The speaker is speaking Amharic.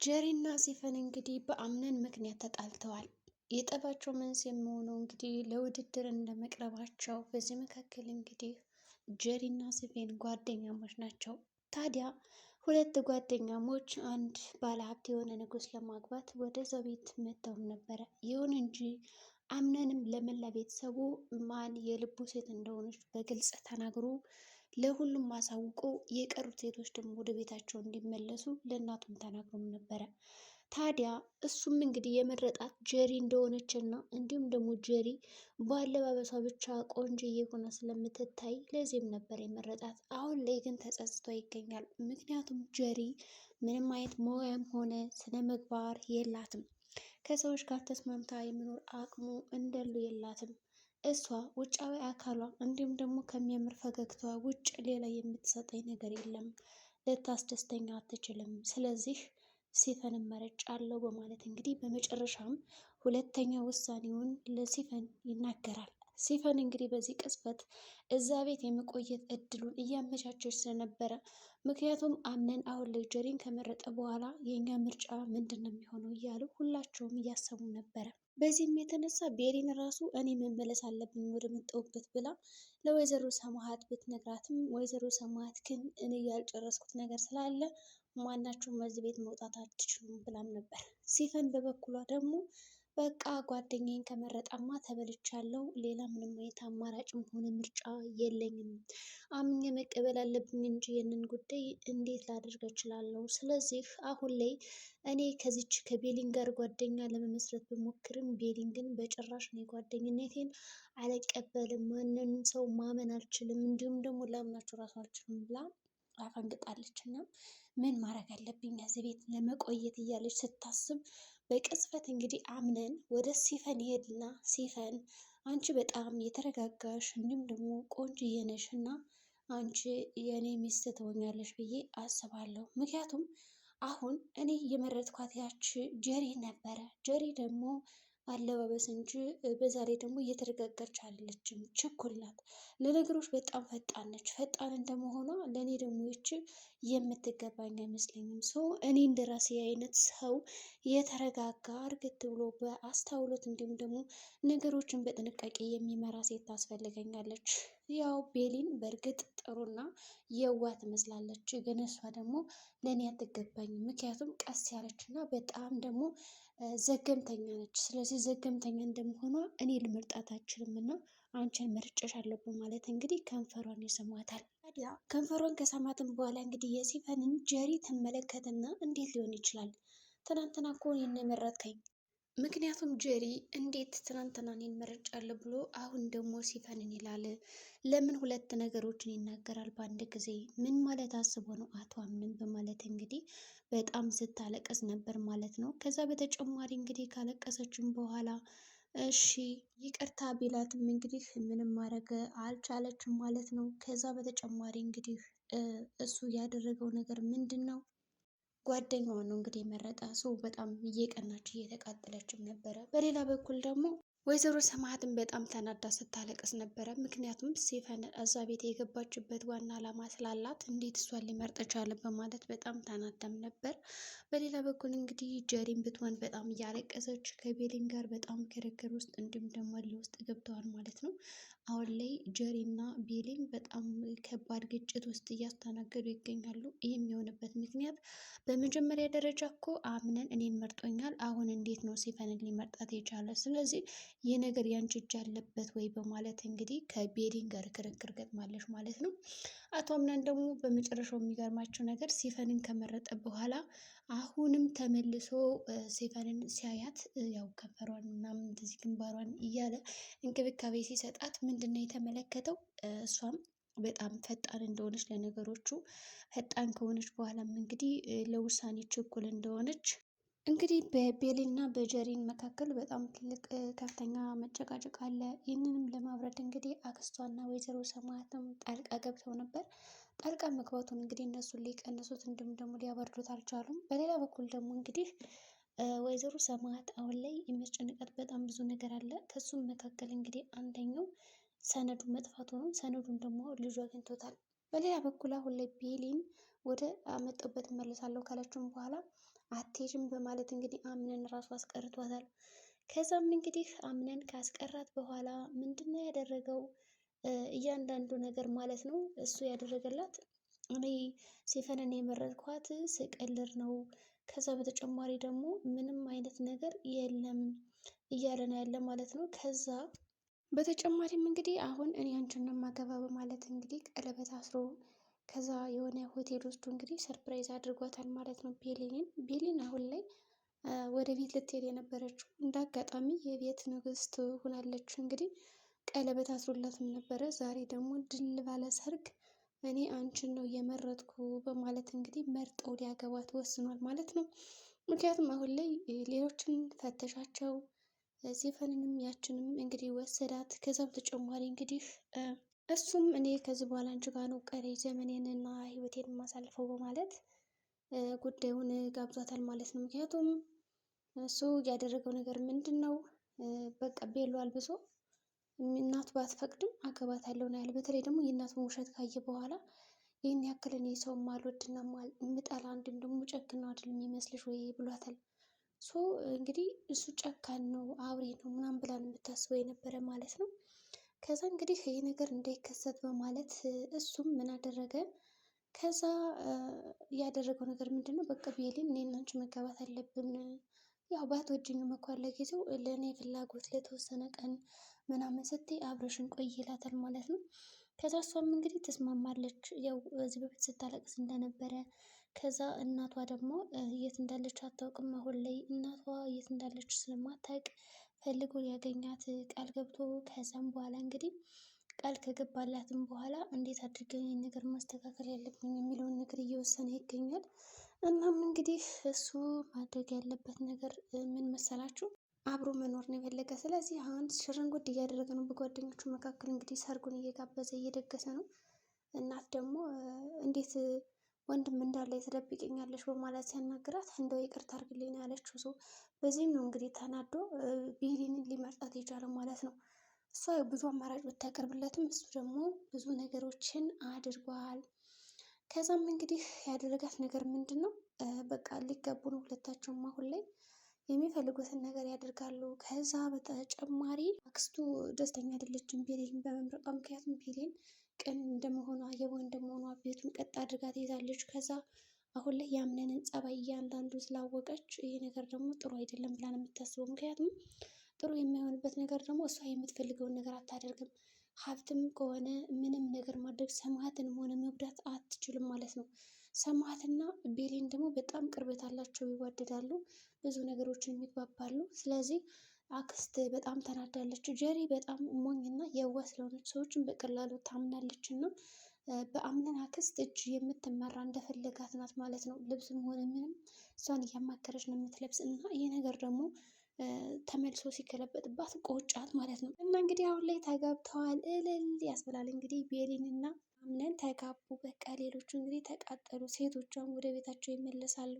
ጀሪና ሲፈን እንግዲህ በአምነን ምክንያት ተጣልተዋል። የጠባቸው መንስኤ የሚሆነው እንግዲህ ለውድድር እንደመቅረባቸው። በዚህ መካከል እንግዲህ ጀሪና ሲፈን ጓደኛሞች ናቸው። ታዲያ ሁለት ጓደኛሞች አንድ ባለሀብት የሆነ ንጉስ ለማግባት ወደዛ ቤት መጥተውም ነበረ። ይሁን እንጂ አምነንም ለመላ ቤተሰቡ ማን የልቡ ሴት እንደሆነች በግልጽ ተናግሮ ለሁሉም አሳውቆ የቀሩት ሴቶች ደግሞ ወደ ቤታቸው እንዲመለሱ ለእናቱም ተናግሮም ነበረ። ታዲያ እሱም እንግዲህ የመረጣት ጀሪ እንደሆነች እና እንዲሁም ደግሞ ጀሪ በአለባበሷ ብቻ ቆንጆዬ ሆና ስለምትታይ ለዚህም ነበር የመረጣት። አሁን ላይ ግን ተጸጽቶ ይገኛል። ምክንያቱም ጀሪ ምንም አይነት ሙያም ሆነ ስነ ምግባር የላትም። ከሰዎች ጋር ተስማምታ የመኖር አቅሙ እንደሉ የላትም። እሷ ውጫዊ አካሏ እንዲሁም ደግሞ ከሚያምር ፈገግቷ ውጭ ሌላ የምትሰጠኝ ነገር የለም፣ ልታስደስተኛ አትችልም። ስለዚህ ሲፈንን መርጫለሁ በማለት እንግዲህ በመጨረሻም ሁለተኛ ውሳኔውን ለሲፈን ይናገራል። ሲፈን እንግዲህ በዚህ ቅጽበት እዛ ቤት የመቆየት እድሉን እያመቻቸች ስለነበረ፣ ምክንያቱም አምነን አሁን ላይ ጀሪን ከመረጠ በኋላ የእኛ ምርጫ ምንድን ነው የሚሆነው እያሉ ሁላቸውም እያሰቡ ነበረ። በዚህም የተነሳ ቤሪን ራሱ እኔ መመለስ አለብኝ ወደ መጣሁበት ብላ ለወይዘሮ ሰማሃት ብትነግራትም ወይዘሮ ሰማሃት ግን እኔ ያልጨረስኩት ነገር ስላለ ማናቸውም ከዚህ ቤት መውጣት አትችሉም ብላም ነበር። ሲፈን በበኩሏ ደግሞ በቃ ጓደኛዬን ከመረጣማ ተበልቻለሁ፣ ሌላ ምንም አይነት አማራጭም ሆነ ምርጫ የለኝም፣ አምኜ መቀበል አለብኝ እንጂ ይህንን ጉዳይ እንዴት ላደርግ እችላለሁ? ስለዚህ አሁን ላይ እኔ ከዚች ከቤሊን ጋር ጓደኛ ለመመስረት ብሞክርም ቤሊን ግን በጭራሽ ነው ጓደኝነቴን አልቀበልም፣ ማንንም ሰው ማመን አልችልም፣ እንዲሁም ደግሞ ላምናቸው ራሱ አልችልም ብላ አፈንግጣለች። እና ምን ማድረግ አለብኝ እዚህ ቤት ለመቆየት እያለች ስታስብ በቅጽበት እንግዲህ አምነን ወደ ሲፈን ይሄድና ሲፈን አንቺ በጣም የተረጋጋሽ እንዲሁም ደግሞ ቆንጆዬ ነሽ እና አንቺ የእኔ ሚስት ትሆኛለሽ ብዬ አስባለሁ። ምክንያቱም አሁን እኔ የመረጥኳት ያቺ ጀሪ ነበረ። ጀሪ ደግሞ አለባበስ እንጂ በዛ ላይ ደግሞ እየተረጋጋች አይደለችም፣ ችኩል ናት። ለነገሮች በጣም ፈጣን ነች። ፈጣን እንደመሆኗ ለእኔ ደግሞ ይቺ የምትገባኝ አይመስለኝም። ሰው እኔ እንደራሴ አይነት ሰው የተረጋጋ እርግት ብሎ በአስተውሎት እንዲሁም ደግሞ ነገሮችን በጥንቃቄ የሚመራ ሴት ታስፈልገኛለች። ያው ቤሊን በእርግጥ ጥሩና የዋ ትመስላለች፣ ግን እሷ ደግሞ ለእኔ አትገባኝም። ምክንያቱም ቀስ ያለች እና በጣም ደግሞ ዘገምተኛ ነች። ስለዚህ ዘገምተኛ እንደመሆኗ እኔ ልመርጣት አልችልም እና አንቺን መርጨሽ አለብን ማለት እንግዲህ ከንፈሯን ይስሟታል። ታዲያ ከንፈሯን ከሰማትን በኋላ እንግዲህ የሲፈንን ጀሪ ትመለከትና እንዴት ሊሆን ይችላል? ትናንትና እኮ እኔን የመረጥከኝ። ምክንያቱም ጀሪ እንዴት ትናንትና እኔን መርጫለሁ ብሎ አሁን ደግሞ ሲፈንን ይላል? ለምን ሁለት ነገሮችን ይናገራል በአንድ ጊዜ? ምን ማለት አስቦ ነው አቶ አምንም በማለት እንግዲህ በጣም ስታለቀስ ነበር ማለት ነው። ከዛ በተጨማሪ እንግዲህ ካለቀሰችም በኋላ እሺ ይቅርታ ቢላትም እንግዲህ ምንም ማድረግ አልቻለችም ማለት ነው። ከዛ በተጨማሪ እንግዲህ እሱ ያደረገው ነገር ምንድን ነው? ጓደኛዋ ነው እንግዲህ የመረጠ ሰው። በጣም እየቀናች እየተቃጠለችም ነበረ። በሌላ በኩል ደግሞ ወይዘሮ ሰማሃትን በጣም ተናዳ ስታለቅስ ነበረ። ምክንያቱም ሲፈን እዛ ቤት የገባችበት ዋና ዓላማ ስላላት እንዴት እሷን ሊመርጥ ቻለ በማለት በጣም ተናዳም ነበር። በሌላ በኩል እንግዲህ ጀሪን ብትሆን በጣም እያለቀሰች ከቤሊን ጋር በጣም ክርክር ውስጥ እንዲሁም ደግሞ ውስጥ ገብተዋል ማለት ነው። አሁን ላይ ጀሪና ቤሊን በጣም ከባድ ግጭት ውስጥ እያስተናገዱ ይገኛሉ። ይህም የሆነበት ምክንያት በመጀመሪያ ደረጃ እኮ አምነን እኔን መርጦኛል፣ አሁን እንዴት ነው ሲፈንን ሊመርጣት የቻለ? ስለዚህ ይህ ነገር ያንቺ እጅ አለበት ወይ በማለት እንግዲህ ከቤሊን ጋር ክርክር ገጥማለች ማለት ነው። አቶ አምናን ደግሞ በመጨረሻው የሚገርማቸው ነገር ሲፈንን ከመረጠ በኋላ አሁንም ተመልሶ ሲፈንን ሲያያት ያው ከንፈሯን ምናምን እንደዚህ ግንባሯን እያለ እንክብካቤ ሲሰጣት ምንድን ነው የተመለከተው? እሷም በጣም ፈጣን እንደሆነች ለነገሮቹ ፈጣን ከሆነች በኋላም እንግዲህ ለውሳኔ ችኩል እንደሆነች እንግዲህ በቤሊን እና በጀሪን መካከል በጣም ትልቅ ከፍተኛ መጨቃጨቅ አለ። ይህንንም ለማብረድ እንግዲህ አክስቷና ወይዘሮ ሰማያትም ጣልቃ ገብተው ነበር። ጣልቃ መግባቱን እንግዲህ እነሱን ሊቀንሱት እንዲሁም ደግሞ ሊያበርዱት አልቻሉም። በሌላ በኩል ደግሞ እንግዲህ ወይዘሮ ሰማያት አሁን ላይ የሚያስጨንቃት በጣም ብዙ ነገር አለ። ከሱም መካከል እንግዲህ አንደኛው ሰነዱ መጥፋቱ ነው። ሰነዱን ደግሞ ልጁ አግኝቶታል። በሌላ በኩል አሁን ላይ ቤሊን ወደ አመጣሁበት እመለሳለሁ ካለችም በኋላ አትሄጂም በማለት እንግዲህ አምነን ራሱ አስቀርቷታል። ከዛም እንግዲህ አምነን ካስቀራት በኋላ ምንድን ነው ያደረገው? እያንዳንዱ ነገር ማለት ነው እሱ ያደረገላት እኔ ሴፈንን የመረጥኳት ስቀልር ነው። ከዛ በተጨማሪ ደግሞ ምንም አይነት ነገር የለም እያለ ነው ያለ ማለት ነው። ከዛ በተጨማሪም እንግዲህ አሁን እኔ አንቺን ነው የማገባ በማለት እንግዲህ ቀለበት አስሮ ከዛ የሆነ ሆቴል ውስጥ እንግዲህ ሰርፕራይዝ አድርጓታል ማለት ነው ቤሊንን። ቤሊን አሁን ላይ ወደ ቤት ልትሄድ የነበረችው እንደ አጋጣሚ የቤት ንግስት ሆናለች። እንግዲህ ቀለበት አስሮላትም ነበረ። ዛሬ ደግሞ ድል ባለ ሰርግ እኔ አንቺን ነው የመረጥኩ በማለት እንግዲህ መርጠው ሊያገባት ወስኗል ማለት ነው። ምክንያቱም አሁን ላይ ሌሎችን ፈተሻቸው ሴፈንንም ያችንም እንግዲህ ወሰዳት። ከዛ በተጨማሪ እንግዲህ እሱም እኔ ከዚህ በኋላ አንቺ ጋር ነው ቀሪ ዘመኔንና ህይወቴን የማሳልፈው በማለት ጉዳዩን ጋብዟታል ማለት ነው። ምክንያቱም እሱ ያደረገው ነገር ምንድን ነው? በቃ ቤሎ አልብሶ እናቱ ባትፈቅድም አገባታለሁ ነው ያለ። በተለይ ደግሞ የእናቱን ውሸት ካየ በኋላ ይህን ያክል እኔ ሰው ማልወድና ምጠላ እንዲሁም ደግሞ ጨክና አይደል የሚመስልሽ ወይ ብሏታል። ሶ እንግዲህ እሱ ጨካን ነው አውሬ ነው ምናምን ብላ ነው የምታስበው የነበረ ማለት ነው። ከዛ እንግዲህ ይህ ነገር እንዳይከሰት በማለት እሱም ምን አደረገ? ከዛ ያደረገው ነገር ምንድን ነው? በቃ ቤሊን እኔና አንቺ መጋባት አለብን፣ ያው ባትወጂኝም እንኳን ለጊዜው ለእኔ ፍላጎት ለተወሰነ ቀን ምናምን ስትይ አብረሽን ቆይ ይላታል ማለት ነው። ከዛ እሷም እንግዲህ ትስማማለች። ያው በዚህ በፊት ስታለቅስ እንደነበረ ከዛ እናቷ ደግሞ የት እንዳለች አታውቅም። አሁን ላይ እናቷ የት እንዳለች ስለማታውቅ ፈልጎ ሊያገኛት ቃል ገብቶ ከዛም በኋላ እንግዲህ ቃል ከገባላትም በኋላ እንዴት አድርገን ይህን ነገር ማስተካከል ያለብኝ የሚለውን ነገር እየወሰነ ይገኛል። እናም እንግዲህ እሱ ማድረግ ያለበት ነገር ምን መሰላችሁ? አብሮ መኖር ነው የፈለገ። ስለዚህ አሁን ሽርንጉድ እያደረገ ነው በጓደኞቹ መካከል እንግዲህ ሰርጉን እየጋበዘ እየደገሰ ነው። እናት ደግሞ እንዴት ወንድም እንዳለ ትደብቀኛለች በማለት ሲያናግራት እንደው ይቅርታ አድርግልኝ ነው ያለችው። ሰው በዚህም ነው እንግዲህ ተናዶ ቤሊንን ሊመርጣት የቻለው ማለት ነው። እሷ ብዙ አማራጭ ብታቀርብለትም እሱ ደግሞ ብዙ ነገሮችን አድርጓል። ከዛም እንግዲህ ያደረጋት ነገር ምንድን ነው? በቃ ሊጋቡ ነው ሁለታቸውም አሁን ላይ የሚፈልጉትን ነገር ያደርጋሉ። ከዛ በተጨማሪ አክስቱ ደስተኛ አይደለችም ቤሊንን በመምረጧ። ምክንያቱም ቤሊን ቅን እንደመሆኗ የዋህ እንደመሆኗ ቤቱን ቀጥ አድርጋ ትይዛለች። ከዛ አሁን ላይ ያምነንን ጸባይ እያንዳንዱ ስላወቀች ይሄ ነገር ደግሞ ጥሩ አይደለም ብላ ነው የምታስበው። ምክንያቱም ጥሩ የማይሆንበት ነገር ደግሞ እሷ የምትፈልገውን ነገር አታደርግም። ሀብትም ከሆነ ምንም ነገር ማድረግ ሰማዕትንም ሆነ መጉዳት አትችልም ማለት ነው። ሰማዕትና ቤሊን ደግሞ በጣም ቅርበት አላቸው፣ ይዋደዳሉ፣ ብዙ ነገሮችን የሚግባባሉ። ስለዚህ አክስት በጣም ተናዳለች። ጀሪ በጣም ሞኝና የዋህ ስለሆነች ሰዎችን በቀላሉ ታምናለች እና በአምነን አክስት እጅ የምትመራ እንደፈለጋት ናት ማለት ነው። ልብስም ሆነ ምንም እሷን እያማከረች ነው የምትለብስ እና ይህ ነገር ደግሞ ተመልሶ ሲገለበጥባት ቆጫት ማለት ነው። እና እንግዲህ አሁን ላይ ተጋብተዋል፣ እልል ያስብላል። እንግዲህ ቤሊን እና አምነን ተጋቡ። በቃ ሌሎቹ እንግዲህ ተቃጠሉ፣ ሴቶቿም ወደ ቤታቸው ይመለሳሉ።